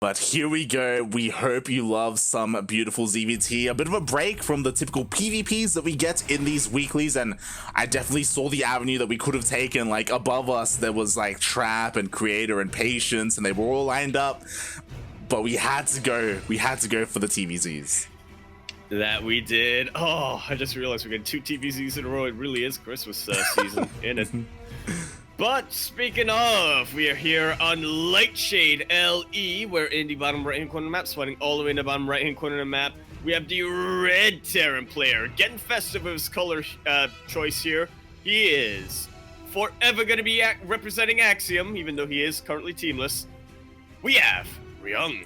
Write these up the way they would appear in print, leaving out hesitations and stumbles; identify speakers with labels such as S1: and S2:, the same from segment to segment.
S1: But here we go. We hope you love some beautiful ZvT. A bit of a break from the typical PvPs that we get in these weeklies, and I definitely saw the avenue that we could have taken. Like above us, there was like Trap and Creator and Patience, and they were all lined up. But we had to go. We had to go for the TVZs.
S2: That we did. Oh, I just realized we got 2 TVZs in a row. It really is Christmas season in it. But speaking of, we are here on Lightshade LE. We're in the bottom right-hand corner of the map, sliding all the way in the bottom right-hand corner of the map. We have the red Terran player, getting festive with his color choice here. He is forever going to be representing Axiom, even though he is currently teamless. We have Ryung.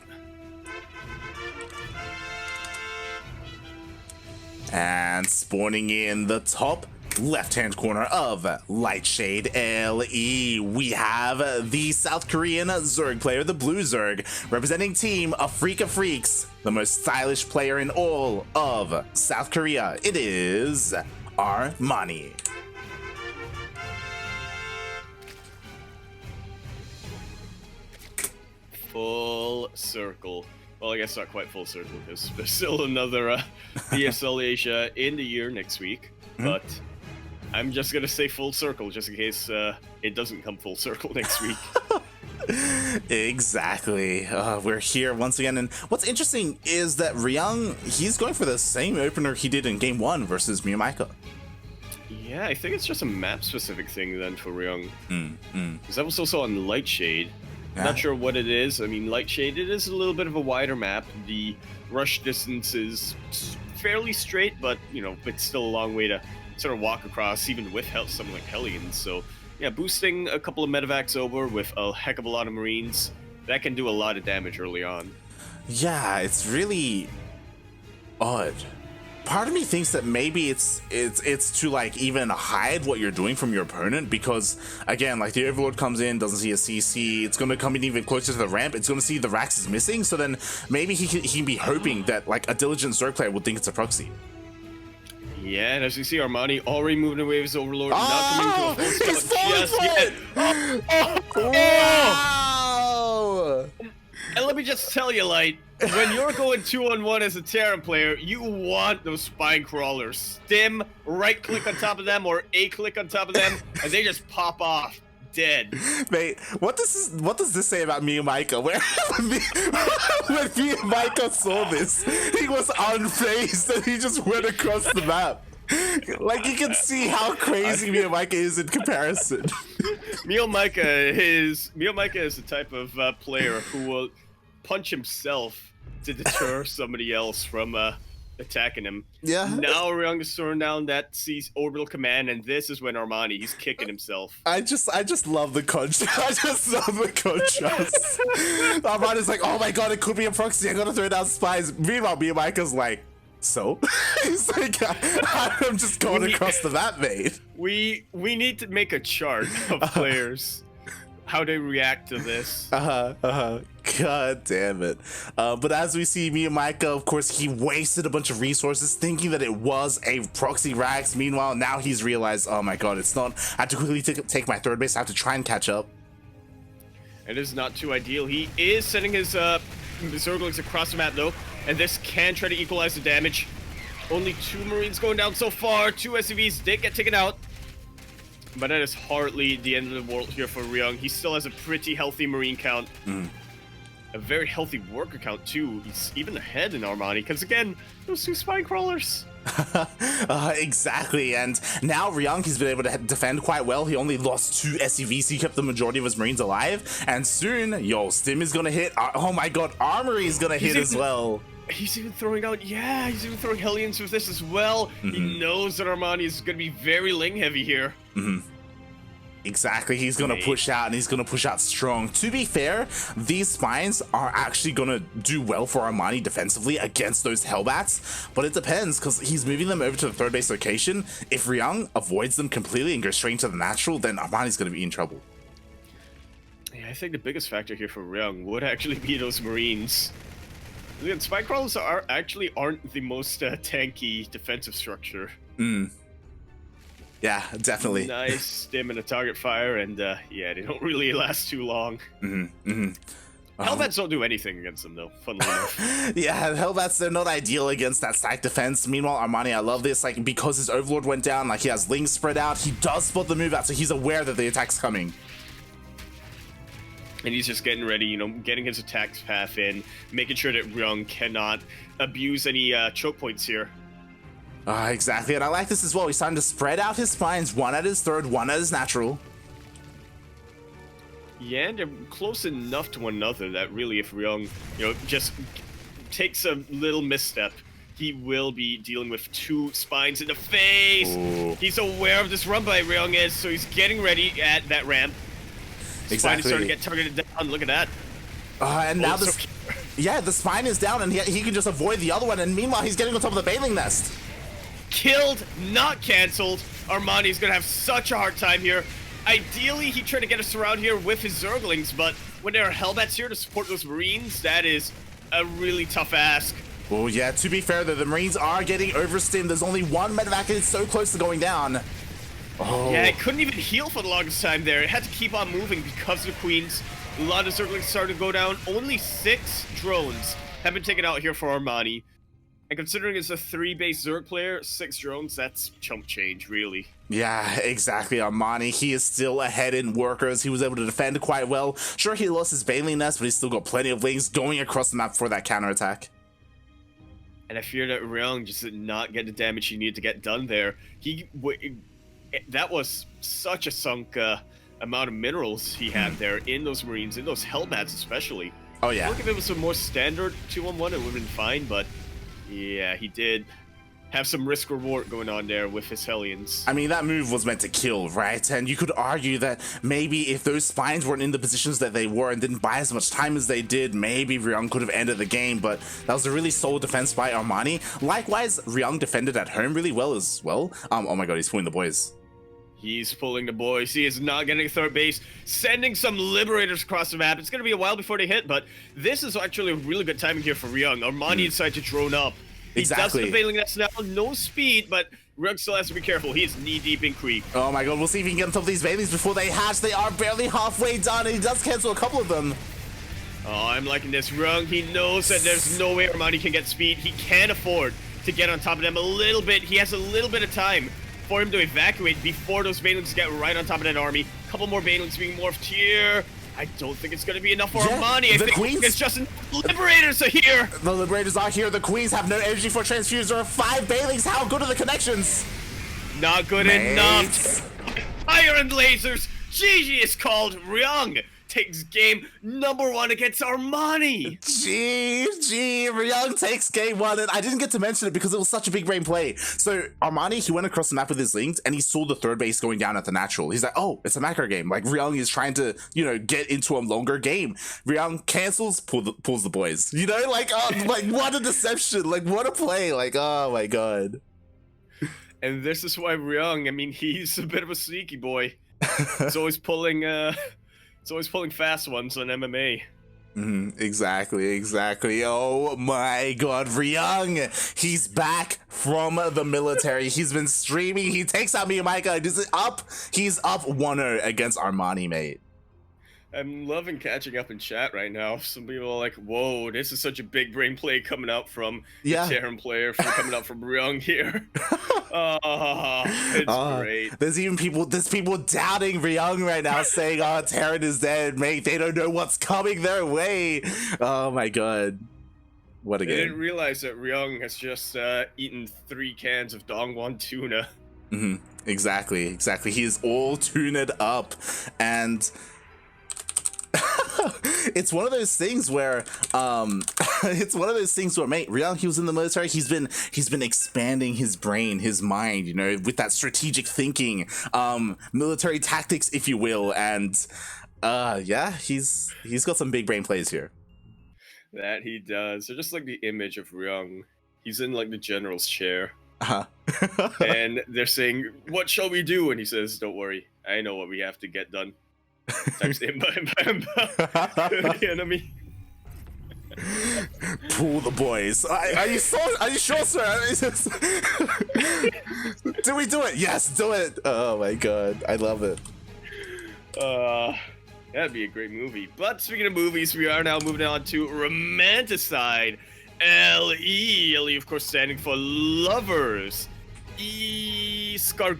S1: And spawning in the top left-hand corner of Lightshade LE, we have the South Korean Zerg player, the Blue Zerg, representing Team Afrika Freaks, the most stylish player in all of South Korea. It is Armani.
S2: Full circle. Well, I guess not quite full circle because there's still another ESL Asia in the year next week, but I'm just gonna say full circle just in case it doesn't come full circle next week.
S1: Exactly. We're here once again, and what's interesting is that Ryung, he's going for the same opener he did in Game 1 versus Miyamika.
S2: Yeah, I think it's just a map-specific thing then for Ryung. Because that was also on Lightshade.
S1: Yeah.
S2: Not sure what it is. I mean, Lightshade, it is a little bit of a wider map. The rush distance is fairly straight, but, you know, it's still a long way to sort of walk across, even with something like Hellions. So, yeah, boosting a couple of medevacs over with a heck of a lot of Marines, that can do a lot of damage early on.
S1: Yeah, it's really odd. Part of me thinks that maybe it's to like even hide what you're doing from your opponent, because again, like the Overlord comes in, doesn't see a CC, it's gonna come in even closer to the ramp, it's gonna see the Rax is missing, so then maybe he can be hoping that like a diligent Zerg player would think it's a proxy.
S2: Yeah, and as you see, Armani already moving away with his Overlord, not coming to a full scale just yet.
S1: Wow!
S2: And let me just tell you, Light, when you're going 2-on-1 as a Terran player, you want those spine crawlers. Stim, right click on top of them, or A click on top of them, and they just pop off. Dead.
S1: Mate, what does this say about me and Micah? When me and Micah saw this, he was unfazed and he just went across the map. Like, you can see how crazy me and Micah is in comparison.
S2: Micah is the type of player who will punch himself to deter somebody else from attacking him.
S1: Yeah.
S2: Now Ryung is throwing down that orbital command, and this is when Armani, he's kicking himself.
S1: I just love the contrast. I just love the contrast. Armani's like, oh my god, it could be a proxy, I gotta throw down spies. Meanwhile, me and Micah's like, so? He's like, I'm just going across the map, mate.
S2: We need to make a chart of players, how they react to this.
S1: God damn it. But as we see, me and Micah, of course, he wasted a bunch of resources thinking that it was a proxy Rax. Meanwhile, now he's realized, oh my god, it's not. I have to quickly take my third base. I have to try and catch up.
S2: It is not too ideal. He is sending his Zerglings across the map, though, and this can try to equalize the damage. Only 2 Marines going down so far. 2 SCVs did get taken out. But that is hardly the end of the world here for Ryung. He still has a pretty healthy Marine count. A very healthy worker count, too. He's even ahead in Armani, because again, those 2 spine crawlers.
S1: Exactly, and now Ryung, he's been able to defend quite well. He only lost 2 SCVs, he kept the majority of his Marines alive, and soon, yo, Stim is gonna hit. Oh my god, Armory is gonna hit as well.
S2: He's even throwing out, yeah, he's even throwing Hellions with this as well. He knows that Armani is gonna be very Ling heavy here.
S1: Exactly, he's gonna push out, and he's gonna push out strong. To be fair, these spines are actually gonna do well for Armani defensively against those Hellbats, but it depends, because he's moving them over to the third base location. If Ryung avoids them completely and goes straight into the natural, then Armani's gonna be in trouble.
S2: Yeah, I think the biggest factor here for Ryung would actually be those Marines. Again, spine crawlers aren't the most tanky defensive structure.
S1: Yeah, definitely.
S2: Nice stim and a target fire, and yeah, they don't really last too long. Hellbats don't do anything against them, though, funnily enough.
S1: Yeah, Hellbats, they're not ideal against that stack defense. Meanwhile, Armani, I love this, like, because his Overlord went down, like, he has Lings spread out, he does spot the move out, so he's aware that the attack's coming.
S2: And he's just getting ready, you know, getting his attack path in, making sure that Ryung cannot abuse any choke points here.
S1: Exactly, and I like this as well. He's starting to spread out his spines, one at his third, one at his natural.
S2: Yeah, and they're close enough to one another that really if Ryung, you know, just takes a little misstep, he will be dealing with 2 spines in the face.
S1: Ooh.
S2: He's aware of this run by Ryung is, so he's getting ready at that ramp.
S1: Exactly.
S2: Spine is starting to get targeted down. Look at that.
S1: And now this, yeah, the spine is down, and he can just avoid the other one. And meanwhile, he's getting on top of the Baneling Nest.
S2: Killed, not cancelled. Armani's gonna have such a hard time here. Ideally, he tried to get us around here with his Zerglings, but when there are Hellbats here to support those Marines, that is a really tough ask.
S1: Oh yeah, to be fair though, the Marines are getting overstimmed. There's only one medevac and it's so close to going down. Oh.
S2: Yeah, it couldn't even heal for the longest time there. It had to keep on moving because of the Queens. A lot of Zerglings started to go down. Only 6 drones have been taken out here for Armani. And considering it's a 3-base Zerg player, 6 drones, that's chump change, really.
S1: Yeah, exactly. Armani, he is still ahead in workers. He was able to defend quite well. Sure, he lost his Baneling Nest, but he's still got plenty of Lings going across the map for that counterattack.
S2: And I fear that Ryung just did not get the damage he needed to get done there. That was such a sunk amount of minerals he had there in those Marines, in those Hellbats especially.
S1: Oh yeah.
S2: Look, if it was a more standard 2-on-1, it would have been fine, but yeah, he did have some risk reward going on there with his Hellions.
S1: I mean, that move was meant to kill, right? And you could argue that maybe if those spines weren't in the positions that they were and didn't buy as much time as they did, maybe Ryung could have ended the game, but that was a really solid defense by Armani. Likewise, Ryung defended at home really well as well. Oh my god, he's pulling the boys.
S2: He's pulling the boys. He is not getting a 3rd base, sending some Liberators across the map. It's going to be a while before they hit, but this is actually a really good timing here for Ryung. Armani decided to drone up.
S1: Exactly.
S2: He does the Baneling Nest now, no speed, but Ryung still has to be careful. He is knee-deep in creep.
S1: Oh my god, we'll see if he can get on top of these Banelings before they hatch. They are barely halfway done, and he does cancel a couple of them.
S2: Oh, I'm liking this. Ryung, he knows that there's no way Armani can get speed. He can afford to get on top of them a little bit. He has a little bit of time for him to evacuate before those Banelings get right on top of that army. A couple more Banelings being morphed here. I don't think it's going to be enough for Armani. I think
S1: Queens,
S2: it's just Liberators are here.
S1: The Liberators are here. The Queens have no energy for transfuse. There are 5 Banelings. How good are the connections?
S2: Not good enough. Fire and lasers. GG is called. Ryung takes game number 1 against Armani.
S1: GG, Ryung takes game 1, and I didn't get to mention it because it was such a big brain play. So Armani, he went across the map with his Lings, and he saw the 3rd base going down at the natural. He's like, oh, it's a macro game. Like, Ryung is trying to, you know, get into a longer game. Ryung cancels, pulls the boys. You know, like, like, what a deception. Like, what a play. Like, oh my god.
S2: And this is why Ryung, I mean, he's a bit of a sneaky boy. He's always pulling, fast ones on MMA.
S1: Exactly. Oh my god, Ryung, he's back from the military. He's been streaming. He takes out Miyamika. He's up 1-0 against Armani, mate.
S2: I'm loving catching up in chat right now. Some people are like, whoa, this is such a big brain play coming out from the Terran player, coming out from Ryung here. It's great.
S1: There's people doubting Ryung right now, saying, oh, Terran is dead, mate. They don't know what's coming their way. Oh my god. What a game.
S2: I didn't realize that Ryung has just eaten 3 cans of Dongwon tuna.
S1: Exactly. He is all tuned up, and it's one of those things where mate, Ryung, he was in the military. He's been expanding his brain, his mind, you know, with that strategic thinking, military tactics, if you will, and yeah, he's got some big brain plays here.
S2: That he does. So just like the image of Ryung, he's in like the general's chair. And they're saying, what shall we do? And he says, don't worry, I know what we have to get done. Types the the enemy.
S1: Pull the boys. Are you sure, sir? Do we do it? Yes, do it. Oh my god, I love it.
S2: That'd be a great movie. But speaking of movies, we are now moving on to Romanticide. LE. LE, of course, standing for Lovers. Escargot.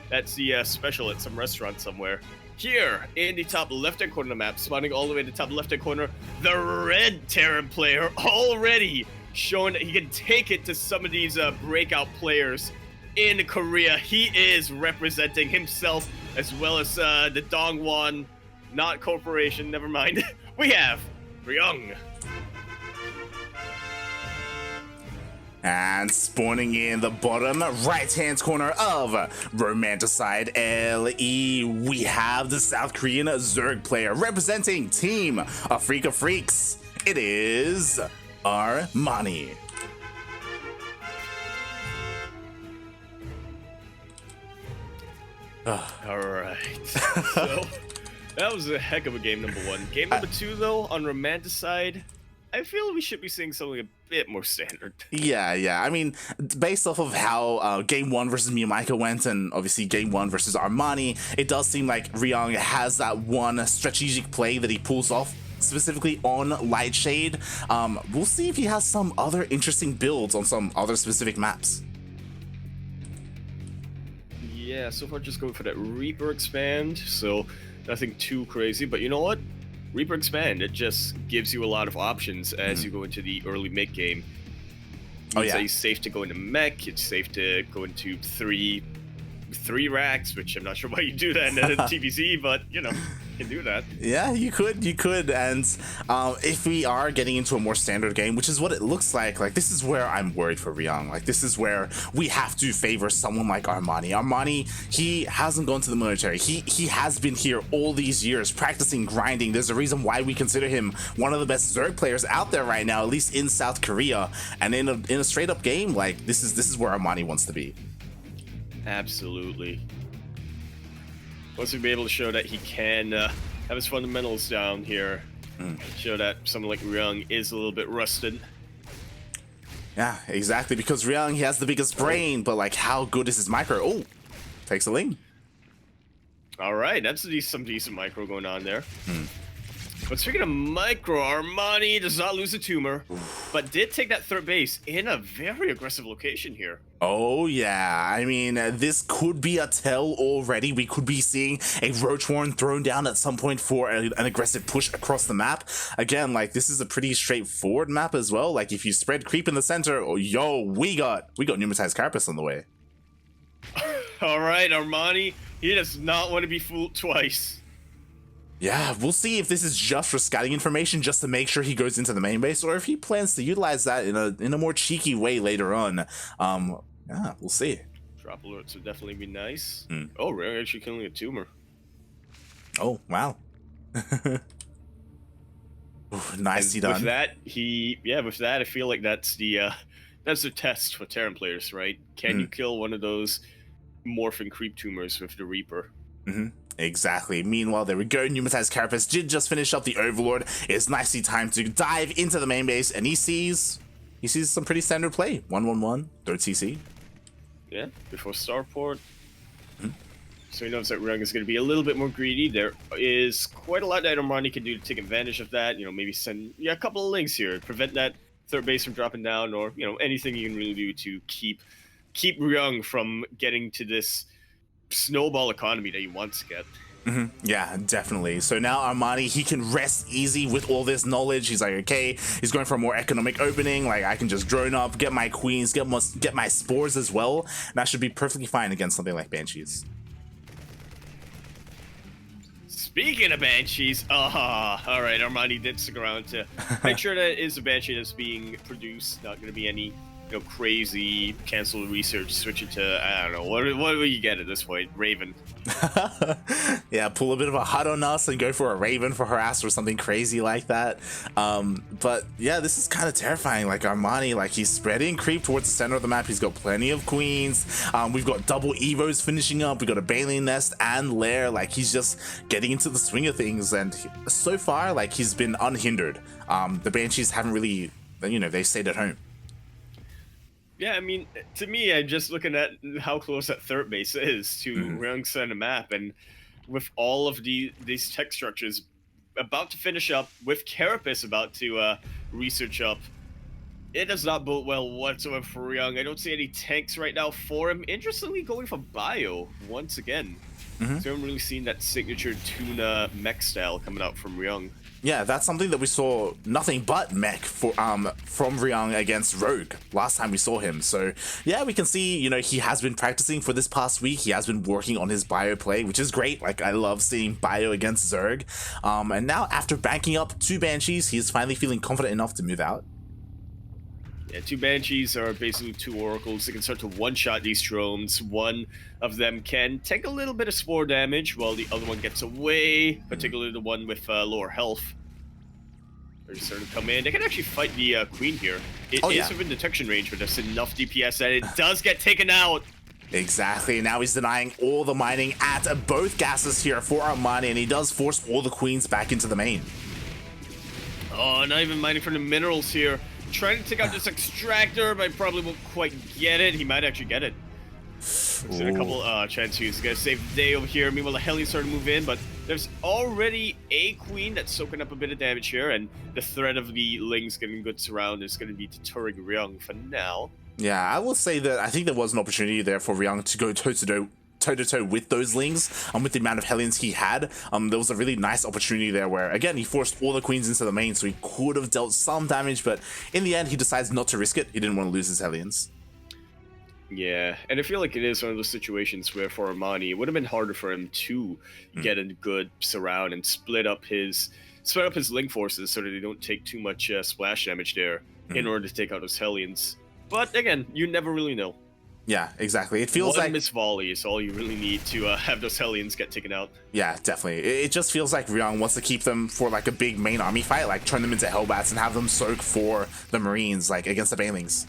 S2: That's the special at some restaurant somewhere. Here, in the top left-hand corner of the map, spawning all the way in the top left-hand corner, the red Terran player already showing that he can take it to some of these breakout players in Korea. He is representing himself as well as the Dongwon, not corporation, never mind. We have Ryung.
S1: And spawning in the bottom right-hand corner of Romanticide LE, we have the South Korean Zerg player representing Team Afrika Freaks. It is Armani.
S2: All right. So that was a heck of a game number one. Game number two, though, on Romanticide, I feel we should be seeing something a bit more standard.
S1: Yeah. I mean, based off of how game one versus Miyamaika went, and obviously game one versus Armani, it does seem like Ryung has that one strategic play that he pulls off, specifically on Lightshade. We'll see if he has some other interesting builds on some other specific maps.
S2: Yeah, so far just going for that Reaper Expand, so nothing too crazy, but you know what? Reaper Expand, it just gives you a lot of options as you go into the early mid game. It's safe to go into mech, it's safe to go into three racks, which I'm not sure why you do that in a TVZ, but you know, you can do that.
S1: Yeah, you could, and if we are getting into a more standard game, which is what it looks like this is where I'm worried for Ryung. Like, this is where we have to favor someone like Armani. Armani, he hasn't gone to the military. He has been here all these years, practicing, grinding. There's a reason why we consider him one of the best Zerg players out there right now, at least in South Korea. And in a straight up game, like, this is where Armani wants to be.
S2: Absolutely. Wants to be able to show that he can have his fundamentals down here. Show that someone like Ryung is a little bit rusted.
S1: Yeah, exactly. Because Ryung, he has the biggest brain, but like, how good is his micro? Oh, takes a lane.
S2: All right, that's some decent micro going on there. But speaking of micro, Armani does not lose a tumor, but did take that third base in a very aggressive location here.
S1: Oh yeah, I mean, this could be a tell already. We could be seeing a Roach Warren thrown down at some point for an aggressive push across the map. Again, like, this is a pretty straightforward map as well. Like, if you spread creep in the center, we got pneumatized carapace on the way.
S2: All right, Armani, he does not want to be fooled twice.
S1: Yeah, we'll see if this is just for scouting information, just to make sure he goes into the main base, or if he plans to utilize that in a more cheeky way later on. Yeah, we'll see.
S2: Drop alerts would definitely be nice. Oh, we're actually killing a tumor.
S1: Oh, wow. Nicely done.
S2: With that, I feel like that's the test for Terran players, right? Can you kill one of those morphing creep tumors with the Reaper?
S1: Exactly. Meanwhile, there we go. Pneumatized Carapace did just finish up the Overlord. It's nicely time to dive into the main base, and he sees some pretty standard play. 1-1-1, third CC.
S2: Yeah, before Starport. So he knows that Ryung is going to be a little bit more greedy. There is quite a lot that Armani can do to take advantage of that. You know, maybe send a couple of links here, prevent that third base from dropping down, or anything you can really do to keep Ryung from getting to this snowball economy that he wants to get.
S1: Yeah, definitely. So now Armani, he can rest easy with all this knowledge. He's like, okay, he's going for a more economic opening. Like, I can just drone up, get my queens, get my spores as well. And that should be perfectly fine against something like Banshees.
S2: Speaking of Banshees, all right, Armani did stick around to make sure that it is a Banshee that's being produced, not going to be any crazy cancel research, switch it to, I don't know, what will you get at this point? Raven.
S1: Yeah, pull a bit of a hut on us and go for a Raven for harass or something crazy like that. But yeah, this is kind of terrifying. Like, Armani, like, he's spreading creep towards the center of the map. He's got plenty of queens. We've got double Evos finishing up. We've got a Baleen Nest and Lair. Like, he's just getting into the swing of things, and so far, like, he's been unhindered. The Banshees haven't really, they stayed at home.
S2: Yeah, I mean, to me, I'm just looking at how close that third base is to Ryung's center map, and with all of these tech structures about to finish up, with Carapace about to research up, it does not bode well whatsoever for Ryung. I don't see any tanks right now for him. Interestingly, going for Bio once again. So I haven't really seen that signature tuna mech style coming out from Ryung.
S1: Yeah, that's something that we saw nothing but mech for from Ryung against Rogue last time we saw him. So yeah, we can see, you know, he has been practicing for this past week. He has been working on his Bio play, which is great. Like, I love seeing Bio against Zerg. And now after banking up 2 Banshees, he is finally feeling confident enough to move out.
S2: Yeah, 2 Banshees are basically 2 Oracles. They can start to one-shot these drones. One of them can take a little bit of spore damage while the other one gets away, particularly the one with lower health. They're starting to come in. They can actually fight the Queen here. It is within detection range, but there's enough DPS that it does get taken out.
S1: Exactly. Now he's denying all the mining at both gases here for Armani, and he does force all the Queens back into the main.
S2: Oh, not even mining for the minerals here. Trying to take out this extractor, but probably won't quite get it. He might actually get it. There's a couple chances he's gonna save the day over here. Meanwhile, the Hellions starting to move in, but there's already a Queen that's soaking up a bit of damage here, and the threat of the Lings getting good surround is going to be deterring Ryung for now.
S1: Yeah, I will say that I think there was an opportunity there for Ryung to go toe-to-toe with those Lings, with the amount of Hellions he had. There was a really nice opportunity there where, again, he forced all the Queens into the main, so he could have dealt some damage, but in the end, he decides not to risk it. He didn't want to lose his Hellions.
S2: Yeah, and I feel like it is one of those situations where for Armani, it would have been harder for him to get a good surround and split up his Ling forces so that they don't take too much splash damage there in order to take out those Hellions. But again, you never really know.
S1: Yeah, exactly. It feels like
S2: one miss volley is all you really need to have those Hellions get taken out.
S1: Yeah, definitely. It just feels like Ryung wants to keep them for like a big main army fight, like turn them into Hellbats and have them soak for the Marines, like against the Banelings.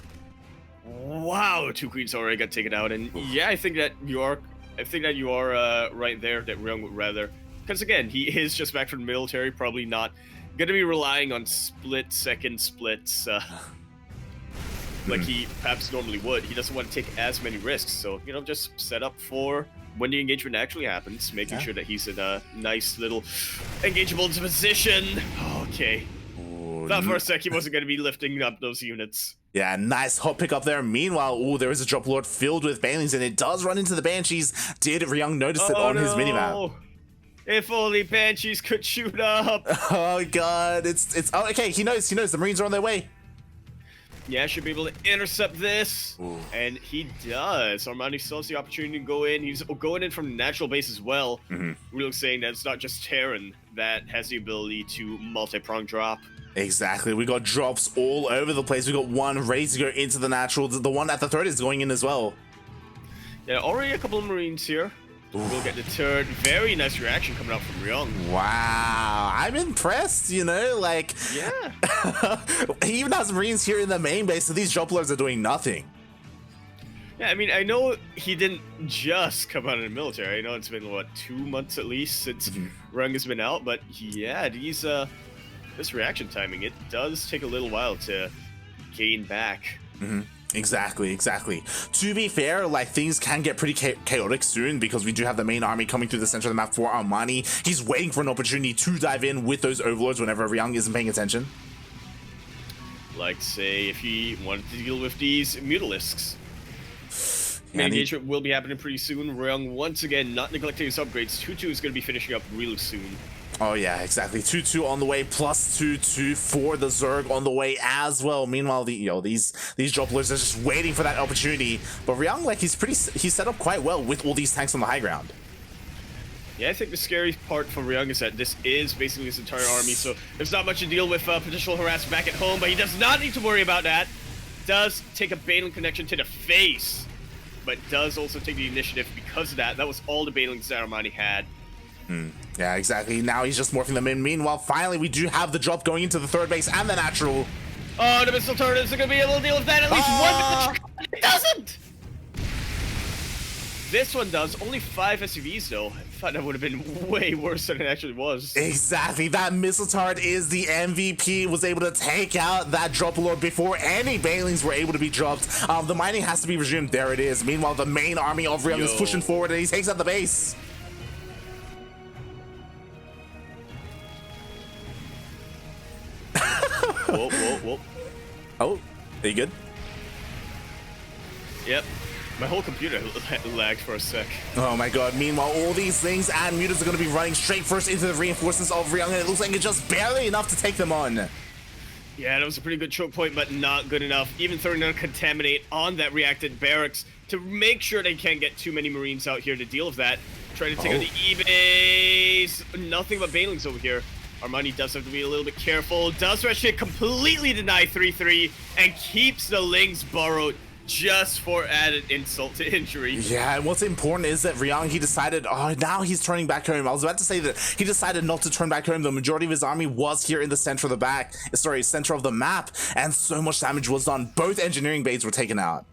S2: Wow, 2 Queens already got taken out, and yeah, I think that you are right there. That Ryung would rather, because again, he is just back from the military, probably not gonna be relying on split-second splits like he perhaps normally would. He doesn't want to take as many risks, so you know, just set up for when the engagement actually happens, making sure that he's in a nice little engageable position. Okay. Thought for a sec he wasn't going to be lifting up those units.
S1: Yeah, nice hot pick up there. Meanwhile, there is a drop lord filled with Banelings, and it does run into the Banshees. Did Ryung notice it on his minimap?
S2: If only Banshees could shoot up.
S1: Oh god, it's oh, okay. He knows the Marines are on their way.
S2: Yeah, should be able to intercept this. And he does. Armani still has the opportunity to go in. He's going in from the natural base as well. Really saying that it's not just Terran that has the ability to multi-prong drop.
S1: Exactly. We got drops all over the place. We got one ready to go into the natural. The one at the third is going in as well.
S2: Yeah, already a couple of Marines here. We'll get deterred. Very nice reaction coming out from Ryung.
S1: Wow, I'm impressed, you know, like...
S2: Yeah.
S1: He even has Marines here in the main base, so these drop lords are doing nothing.
S2: Yeah, I mean, I know he didn't just come out of the military. I know it's been, what, 2 months at least since Ryung has been out, but yeah, these, this reaction timing, it does take a little while to gain back.
S1: Exactly. To be fair, like, things can get pretty chaotic soon because we do have the main army coming through the center of the map for Armani. He's waiting for an opportunity to dive in with those overlords whenever Ryung isn't paying attention.
S2: Like, say, if he wanted to deal with these Mutalisks. Main engagement will be happening pretty soon. Ryung, once again, not neglecting his upgrades. 2-2 is going to be finishing up really soon.
S1: Oh yeah, exactly. 2-2 on the way, plus 2-2 for the Zerg on the way as well. Meanwhile, these drop lords are just waiting for that opportunity. But Ryung, like, he's set up quite well with all these tanks on the high ground.
S2: Yeah, I think the scary part for Ryung is that this is basically his entire army, so there's not much to deal with potential harassment back at home, but he does not need to worry about that. Does take a Baneling connection to the face, but does also take the initiative because of that. That was all the Banelings that Armani had.
S1: Yeah, exactly. Now he's just morphing them in. Meanwhile, finally, we do have the drop going into the third base and the natural.
S2: Oh, the missile turret is going to be able to deal with that. At least one. It doesn't. This one does. Only 5 SUVs, though. I thought that would have been way worse than it actually was.
S1: Exactly. That missile turret is the MVP. Was able to take out that drop lord before any Banelings were able to be dropped. The mining has to be resumed. There it is. Meanwhile, the main army of Ryung is pushing forward, and he takes out the base.
S2: Whoa.
S1: Oh, are you good?
S2: Yep. My whole computer lagged for a sec.
S1: Oh my god. Meanwhile, all these things and mutas are going to be running straight first into the reinforcements of Ryung, and it looks like it's just barely enough to take them on.
S2: Yeah, that was a pretty good choke point, but not good enough. Even throwing a Contaminate on that reacted barracks to make sure they can't get too many Marines out here to deal with that. Trying to take out the E-base. Nothing but Banelings over here. Armani does have to be a little bit careful. Does actually completely deny 3-3 and keeps the Lings burrowed just for added insult to injury.
S1: Yeah, and what's important is that Ryung, he decided, oh, now he's turning back home. I was about to say that he decided not to turn back home. The majority of his army was here in the center of the center of the map, and so much damage was done. Both engineering bays were taken out.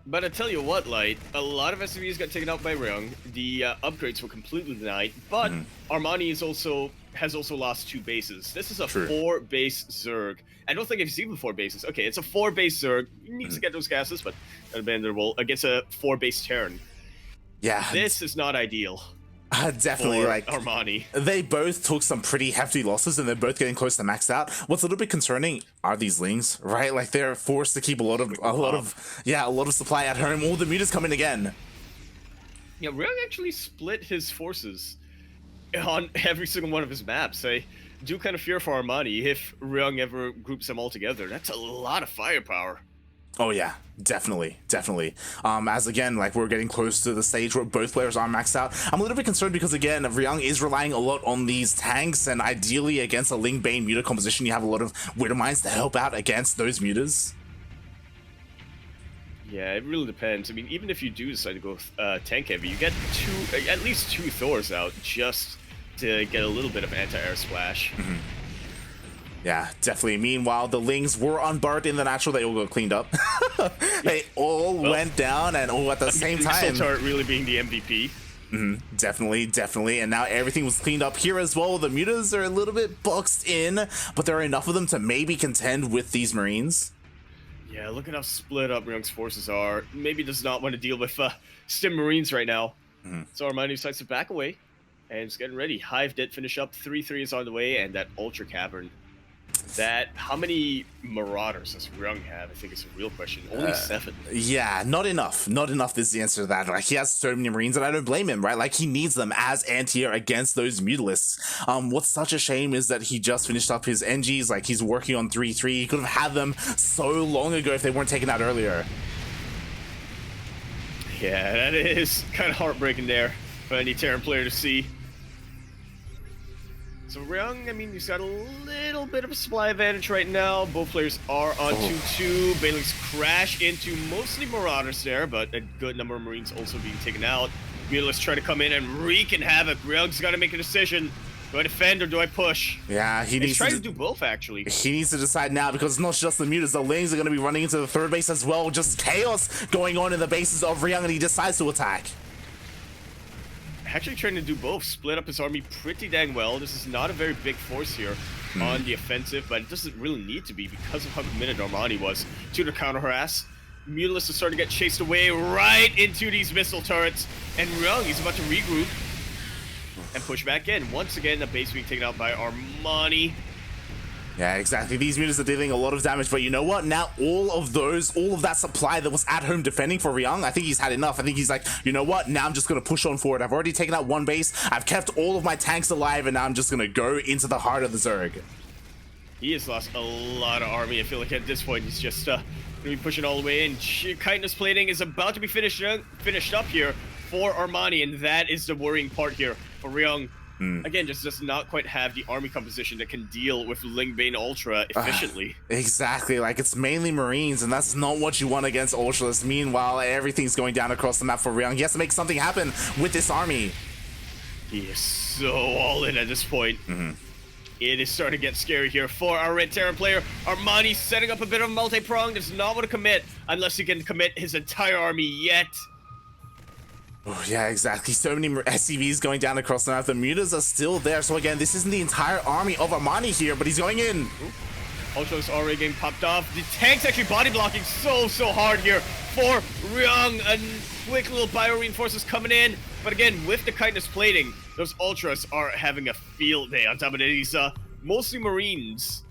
S2: But I tell you what, Light, a lot of SCVs got taken out by Ryung. The upgrades were completely denied, but Armani has also lost 2 bases. This is a 4-base Zerg. I don't think I've seen 4 bases. Okay, it's a 4-base Zerg. He needs to get those gases, but unabandonable against a 4-base Terran.
S1: Yeah.
S2: This is not ideal.
S1: Definitely,
S2: for
S1: like
S2: Armani.
S1: They both took some pretty hefty losses, and they're both getting close to maxed out. What's a little bit concerning are these Lings, right? Like they're forced to keep a lot of supply at home. All the mutas come in again.
S2: Yeah, Ryung actually split his forces on every single one of his maps. I do kind of fear for Armani if Ryung ever groups them all together. That's a lot of firepower.
S1: Oh yeah, definitely. As again, like we're getting close to the stage where both players are maxed out. I'm a little bit concerned because again, Ryung is relying a lot on these tanks, and ideally against a Ling Bane muta composition, you have a lot of Widow Mines to help out against those mutas. Yeah,
S2: it really depends. I mean, even if you do decide to go tank heavy, you get at least two Thors out just to get a little bit of anti-air splash.
S1: Yeah, definitely. Meanwhile, the Lings were unbarred in the natural. They all got cleaned up. They all went down, and all at the same time.
S2: Missile turret really being the MVP.
S1: Definitely. And now everything was cleaned up here as well. The mutas are a little bit boxed in, but there are enough of them to maybe contend with these Marines.
S2: Yeah, look at how split up Ryung's forces are. Maybe does not want to deal with Stim Marines right now. So Armani decides to back away, and it's getting ready. Hive did finish up. 3-3 is on the way, and that Ultra Cavern. How many Marauders does Ryung have? I think it's a real question. Only 7.
S1: Yeah, not enough. Not enough is the answer to that. Like, he has so many Marines, and I don't blame him, right? Like, he needs them as anti-air against those Mutalisks. What's such a shame is that he just finished up his NGs. Like, he's working on 3-3. He could have had them so long ago if they weren't taken out earlier.
S2: Yeah, that is kind of heartbreaking there for any Terran player to see. So Ryung, I mean, he's got a little bit of a supply advantage right now. Both players are on 2-2. Banelings crash into mostly Marauders there, but a good number of Marines also being taken out. Mutalisks try to come in and wreak havoc. Ryung's got to make a decision. Do I defend or do I push?
S1: Yeah, he's
S2: trying to do both, actually.
S1: He needs to decide now, because it's not just the mutas. The Lings are going to be running into the third base as well. Just chaos going on in the bases of Ryung, and he decides to attack.
S2: Actually trying to do both. Split up his army pretty dang well. This is not a very big force here on the offensive, but it doesn't really need to be because of how committed Armani was to the counter-harass. Mutalisks are starting to get chased away right into these missile turrets, and Ryung, he's about to regroup and push back in. Once again, the base being taken out by Armani.
S1: Yeah, exactly. These mutas are dealing a lot of damage, but you know what? Now all of that supply that was at home defending for Ryung, I think he's had enough. I think he's like, you know what? Now I'm just going to push on forward. I've already taken out one base. I've kept all of my tanks alive, and now I'm just going to go into the heart of the Zerg.
S2: He has lost a lot of army. I feel like at this point he's just going to be pushing all the way in. Kindness plating is about to be finished up here for Armani, and that is the worrying part here for Ryung. Again, just does not quite have the army composition that can deal with Ling Bane Ultra efficiently.
S1: Exactly, like it's mainly Marines, and that's not what you want against Ultras. Meanwhile, everything's going down across the map for Ryung. He has to make something happen with this army.
S2: He is so all in at this point. It is starting to get scary here for our Red Terran player. Armani setting up a bit of a multi-prong, does not want to commit unless he can commit his entire army yet.
S1: Oh, yeah, exactly. So many SCVs going down across the map. The mutas are still there. So again, this isn't the entire army of Armani here, but he's going in.
S2: Ultra's already getting popped off. The tank's actually body blocking so hard here for Ryung. A quick little bio reinforcements coming in. But again, with the kindness plating, those Ultras are having a field day on top of it. These mostly Marines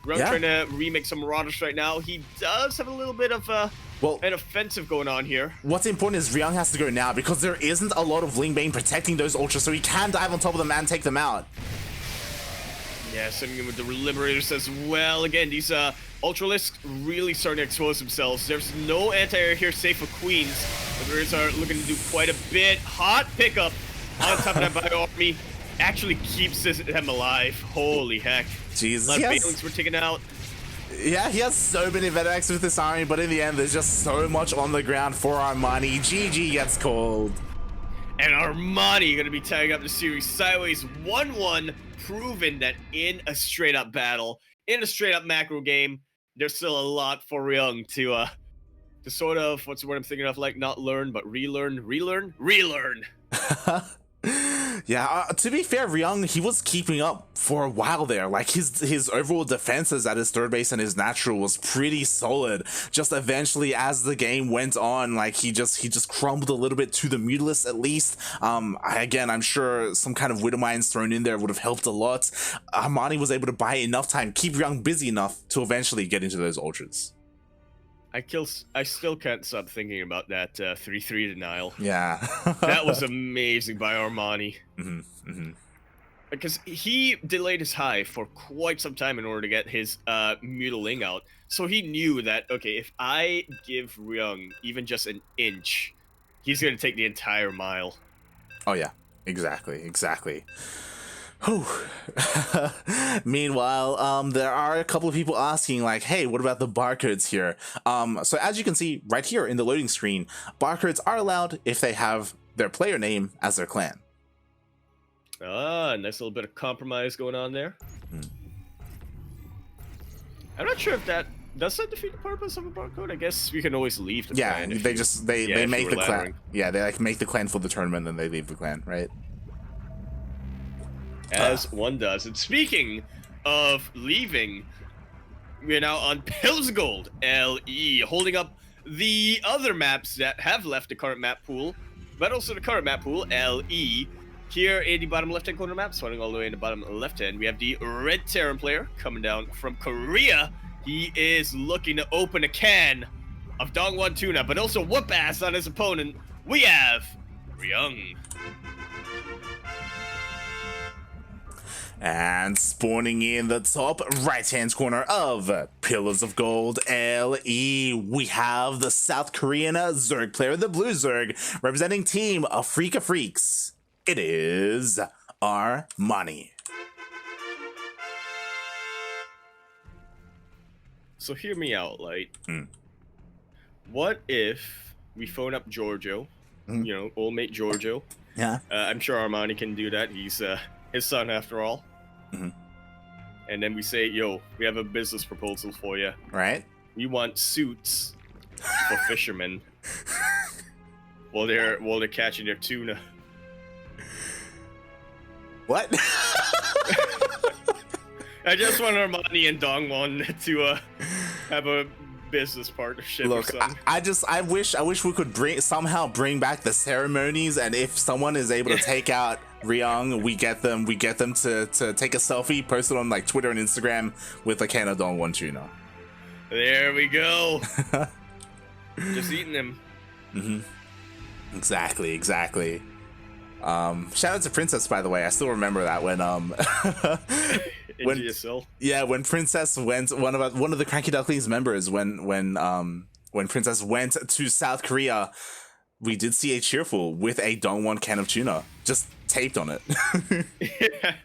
S2: Ryung trying to remake some Marauders right now. He does have a little bit of an offensive going on here.
S1: What's important is Ryung has to go now because there isn't a lot of Lingbane protecting those Ultras, so he can dive on top of them and take them out.
S2: Yeah, sending in with the Liberators as well. Again, these Ultralisks really starting to expose themselves. There's no anti-air here save for Queens. Liberators are looking to do quite a bit. Hot pickup on top of that Bio Army. Actually keeps them alive. Holy heck.
S1: Jesus.
S2: A lot of Banelings were taken out.
S1: Yeah, he has so many Vetex with this army, but in the end, there's just so much on the ground for Armani. GG gets called.
S2: And Armani going to be tying up the series sideways 1-1, proving that in a straight-up battle, in a straight-up macro game, there's still a lot for Ryung to sort of, what's the word I'm thinking of, like, not learn, but relearn.
S1: Yeah, to be fair, Ryung, he was keeping up for a while there. Like, his overall defenses at his third base and his natural was pretty solid. Just eventually, as the game went on, like, he just crumbled a little bit to the Mutalisk, at least. Again, I'm sure some kind of Widow Mines thrown in there would have helped a lot. Armani was able to buy enough time, keep Ryung busy enough to eventually get into those Ultras.
S2: I still can't stop thinking about that 3-3 denial.
S1: Yeah.
S2: That was amazing by Armani. Because he delayed his hive for quite some time in order to get his Mutaling out. So he knew that, okay, if I give Ryung even just an inch, he's going to take the entire mile.
S1: Oh, yeah. Exactly. Whew. Meanwhile, there are a couple of people asking, like, hey, what about the barcodes here? So as you can see right here in the loading screen, barcodes are allowed if they have their player name as their clan.
S2: Ah, nice little bit of compromise going on there. I'm not sure if does that defeat the purpose of a barcode? I guess we can always leave the clan.
S1: Yeah, they make the clan. Yeah, they like make the clan for the tournament, then they leave the clan, right?
S2: As one does. And speaking of leaving, we're now on Pillars of Gold LE, holding up the other maps that have left the current map pool, but also the current map pool, LE. Here in the bottom left-hand corner map, starting all the way in the bottom left-hand, we have the Red Terran player coming down from Korea. He is looking to open a can of Dongwon Tuna, but also whoop-ass on his opponent. We have Ryung.
S1: And spawning in the top right-hand corner of Pillars of Gold LE, we have the South Korean Zerg player, the Blue Zerg, representing Team Afrika Freaks. It is Armani.
S2: So hear me out, Light. What if we phone up Giorgio, you know, old mate Giorgio?
S1: Yeah.
S2: I'm sure Armani can do that. He's his son after all. And then we say, yo, we have a business proposal for you.
S1: Right.
S2: We want suits for fishermen while they're catching their tuna.
S1: What?
S2: I just want Armani and Dongwon to have a business partnership.
S1: Look,
S2: or something.
S1: I wish we could somehow bring back the ceremonies, and if someone is able to take out Ryung, we get them to take a selfie, post it on like Twitter and Instagram with a can of Dongwon tuna.
S2: There we go. Just eating them.
S1: Exactly. Shout out to Princess, by the way. I still remember that when when Princess went, one of the CranKy Ducklings members, when Princess went to South Korea, we did see a cheerful with a Dongwon can of tuna just taped on it.
S2: Yeah.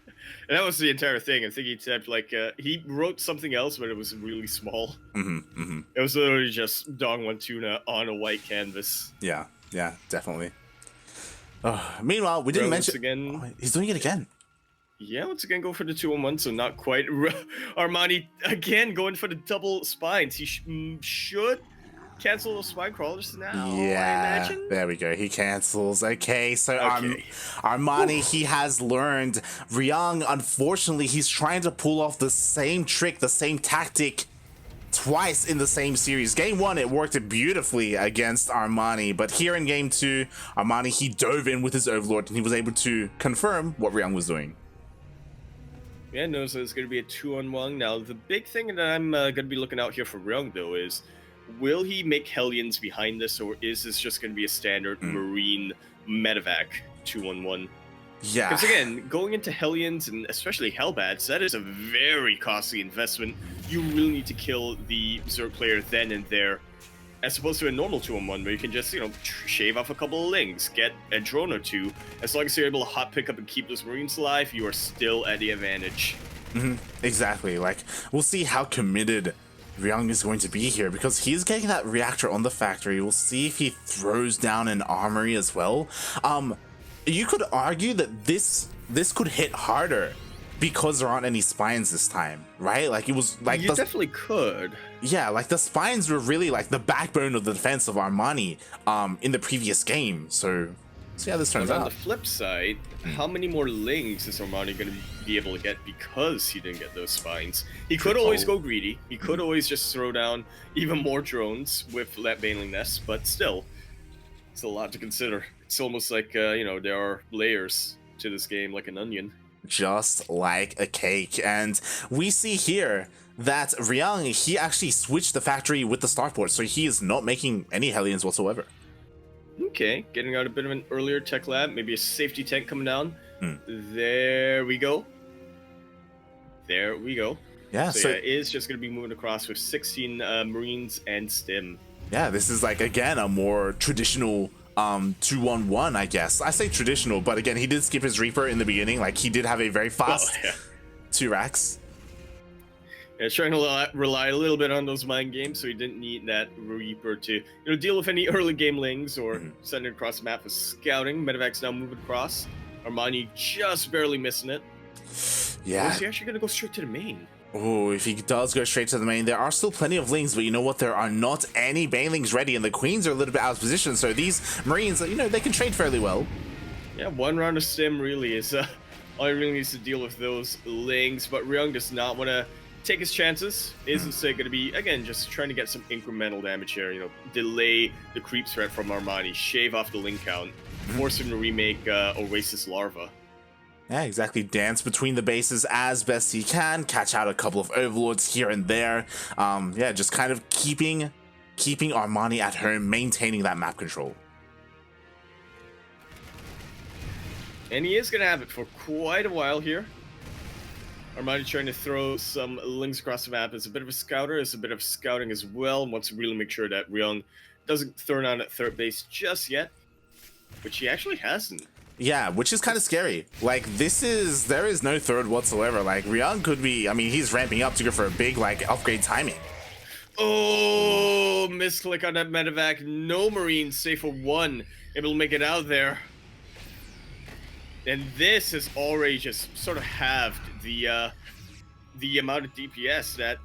S2: And that was the entire thing. I think he typed like he wrote something else, but it was really small. It was literally just Dongwon tuna on a white canvas.
S1: Yeah, definitely. Meanwhile, we didn't mention
S2: again.
S1: Oh, he's doing it again.
S2: Yeah, once again, go for the 2-on-1, so not quite. Armani again going for the double spines. He should cancel those spine crawlers now.
S1: Yeah,
S2: I imagine.
S1: There we go. He cancels. Okay, so Armani, he has learned. Ryung, unfortunately, he's trying to pull off the same trick, the same tactic twice in the same series. Game 1, it worked beautifully against Armani, but here in Game 2, Armani, he dove in with his Overlord, and he was able to confirm what Ryung was doing.
S2: Yeah, no, so it's going to be a 2-on-1. Now, the big thing that I'm going to be looking out here for Ryung, though, is will he make Hellions behind this, or is this just going to be a standard Marine medevac 2-on-1?
S1: Yeah.
S2: Because again, going into Hellions and especially Hellbats, that is a very costly investment. You really need to kill the Zerg player then and there, as opposed to a normal 2-on-1 where you can just, shave off a couple of lings, get a drone or two. As long as you're able to hot pick up and keep those Marines alive, you are still at the advantage.
S1: Exactly. Like, we'll see how committed Ryung is going to be here, because he's getting that reactor on the factory. We'll see if he throws down an armory as well. You could argue that this could hit harder because there aren't any spines this time, right? Like, it was like
S2: you definitely could.
S1: Yeah, like the spines were really like the backbone of the defense of Armani in the previous game. So see how this turns out.
S2: On the flip side, how many more lings is Armani going to be able to get because he didn't get those spines? He could always go greedy. He could always just throw down even more drones with that Baneling Nest, but still, it's a lot to consider. It's almost like, there are layers to this game like an onion.
S1: Just like a cake. And we see here that Ryung, he actually switched the factory with the starport, so he is not making any Hellions whatsoever.
S2: Okay, getting out a bit of an earlier tech lab, maybe a safety tank coming down. There we go. There we go.
S1: Yeah,
S2: so it is just going to be moving across with 16 Marines and Stim.
S1: Yeah, this is like, again, a more traditional 2-on-1, I guess. I say traditional, but again, he did skip his Reaper in the beginning. Like, he did have a very fast 2 racks.
S2: Yeah, trying to rely a little bit on those mind games, so he didn't need that Reaper to deal with any early game lings or send it across the map with scouting. Medevac's now moving across. Armani just barely missing it.
S1: Yeah.
S2: Or is he actually going to go straight to the main?
S1: Oh, if he does go straight to the main, there are still plenty of lings, but you know what? There are not any banelings ready, and the queens are a little bit out of position, so these Marines, they can trade fairly well.
S2: Yeah, one round of Stim really is all he really needs to deal with those lings, but Ryung does not want to take his chances. Is instead going to be, again, just trying to get some incremental damage here, delay the creep threat from Armani, shave off the ling count, force him to remake Oasis Larva.
S1: Yeah, exactly. Dance between the bases as best he can, catch out a couple of overlords here and there. Yeah, just kind of keeping Armani at home, maintaining that map control.
S2: And he is going to have it for quite a while here. Armani trying to throw some lings across the map. Is a bit of a scouter, is a bit of scouting as well, and wants to really make sure that Ryung doesn't throw down at third base just yet, which he actually hasn't.
S1: Yeah, which is kind of scary. Like, there is no third whatsoever. Like, Ryung could be, he's ramping up to go for a big, upgrade timing.
S2: Oh, misclick on that medevac. No Marines, save for one, able to make it out there. And this has already just sort of halved the amount of DPS that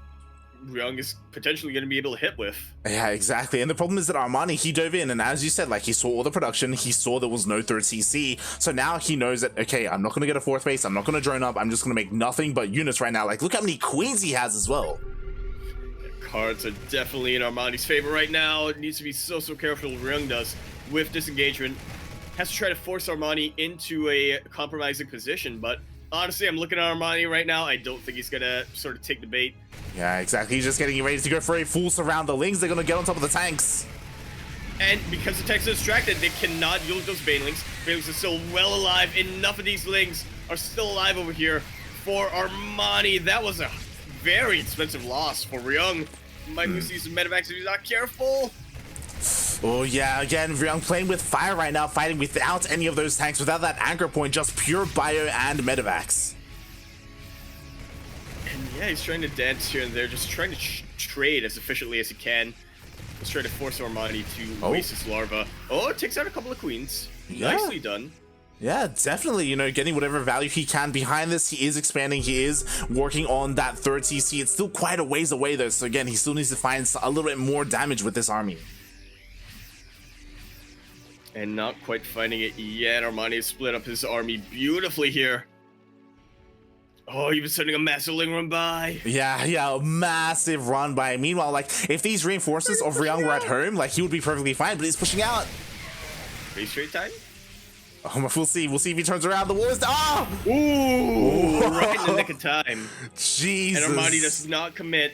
S2: Ryung is potentially going to be able to hit with.
S1: Yeah, exactly. And the problem is that Armani, he dove in, and as you said, he saw all the production, he saw there was no third CC, so now he knows that, okay, I'm not going to get a fourth base, I'm not going to drone up, I'm just going to make nothing but units right now. Look how many queens he has as well.
S2: The cards are definitely in Armani's favor right now. It needs to be so careful Ryung does with disengagement. Has to try to force Armani into a compromising position, but honestly, I'm looking at Armani right now. I don't think he's going to sort of take the bait.
S1: Yeah, exactly. He's just getting ready to go for a full surround. The lings, they're going to get on top of the tanks.
S2: And because the tanks are distracted, they cannot use those banelings. Banelings are still well alive. Enough of these lings are still alive over here for Armani. That was a very expensive loss for Ryung. Might lose these medevacs if he's not careful.
S1: Oh yeah, again, Ryung playing with fire right now, fighting without any of those tanks, without that anchor point, just pure bio and medevacs.
S2: And yeah, he's trying to dance here and there, just trying to trade as efficiently as he can. Let's try to force Armani to waste his larva. Oh, it takes out a couple of queens. Yeah. Nicely done.
S1: Yeah, definitely, getting whatever value he can behind this. He is expanding, he is working on that third CC. It's still quite a ways away though, so again, he still needs to find a little bit more damage with this army.
S2: And not quite finding it yet. Armani has split up his army beautifully here. Oh, he was sending a massive ling run by.
S1: Yeah, a massive run by. Meanwhile, if these reinforcements of Ryung were at home, he would be perfectly fine, but he's pushing out.
S2: Base rate time?
S1: We'll see. We'll see if he turns around. The wall is down. Oh!
S2: Ooh, right in the nick of time.
S1: Jesus.
S2: And Armani does not commit.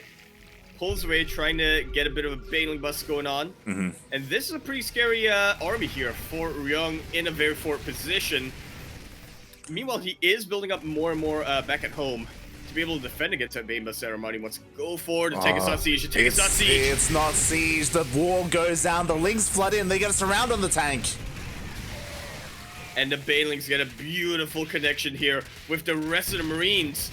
S2: Pulls away, trying to get a bit of a bailing bust going on. And this is a pretty scary army here for Ryung in a very forward position. Meanwhile, he is building up more and more back at home to be able to defend against that bailing bust that Armani wants to go for to take us on siege. It's not siege.
S1: It's not siege. The wall goes down. The Lings flood in. They get a surround on the tank.
S2: And the Banelings get a beautiful connection here with the rest of the Marines.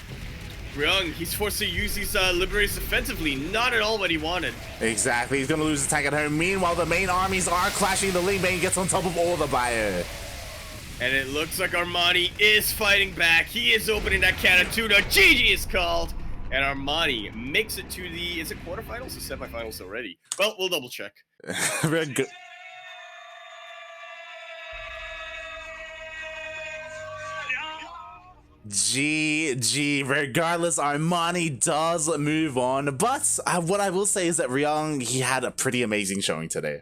S2: Ryung, he's forced to use these Liberators defensively. Not at all what he wanted.
S1: Exactly. He's going to lose the tank at home. Meanwhile, the main armies are clashing. The Ling Bane gets on top of all the bio.
S2: And it looks like Armani is fighting back. He is opening that can of tuna. GG is called. And Armani makes it to the, is it quarterfinals or semifinals already? Well, we'll double check.
S1: Very good. GG. Regardless, Armani does move on, but what I will say is that Ryung, he had a pretty amazing showing today.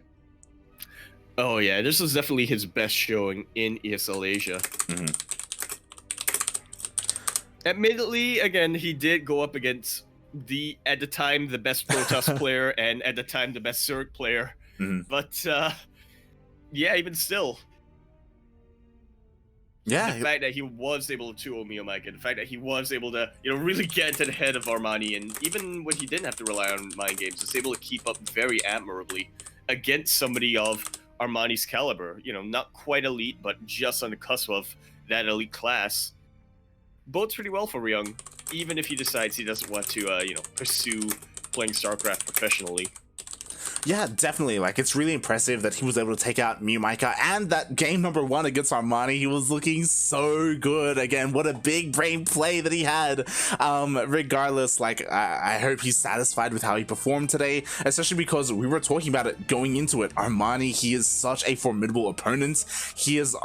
S2: Oh yeah, this was definitely his best showing in ESL Asia. Admittedly, again, he did go up against at the time the best Protoss player and at the time the best Zerg player, but yeah, even still.
S1: Yeah,
S2: the fact that he was able to 2-0 Miyomike, and the fact that he was able to, really get into the head of Armani, and even when he didn't have to rely on mind games, was able to keep up very admirably against somebody of Armani's caliber. Not quite elite, but just on the cusp of that elite class. Bodes pretty well for Ryung, even if he decides he doesn't want to, pursue playing StarCraft professionally.
S1: Yeah, definitely. Like, it's really impressive that he was able to take out Miyomike, and that game number 1 against Armani, he was looking so good. Again, what a big brain play that he had. Regardless, like, I hope he's satisfied with how he performed today, especially because we were talking about it going into it. Armani, he is such a formidable opponent. He is,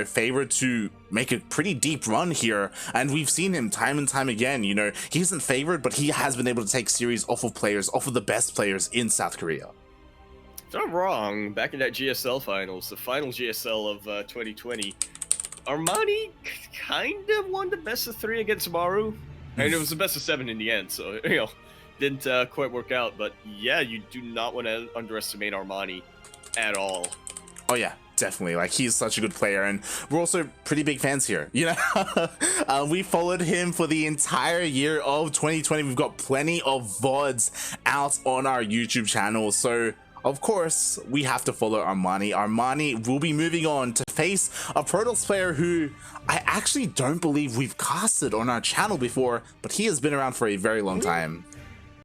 S1: favored to make a pretty deep run here, and we've seen him time and time again. He isn't favored, but he has been able to take series off of the best players in South Korea.
S2: Not wrong. Back in that GSL finals, the final GSL of 2020, Armani kind of won the best of 3 against Maru, and it was the best of 7 in the end. So didn't quite work out. But yeah, you do not want to underestimate Armani at all.
S1: Oh yeah, definitely. Like, he's such a good player, and we're also pretty big fans here. We followed him for the entire year of 2020. We've got plenty of VODs out on our YouTube channel, so of course, we have to follow Armani. Armani will be moving on to face a Protoss player who I actually don't believe we've casted on our channel before, but he has been around for a very long time.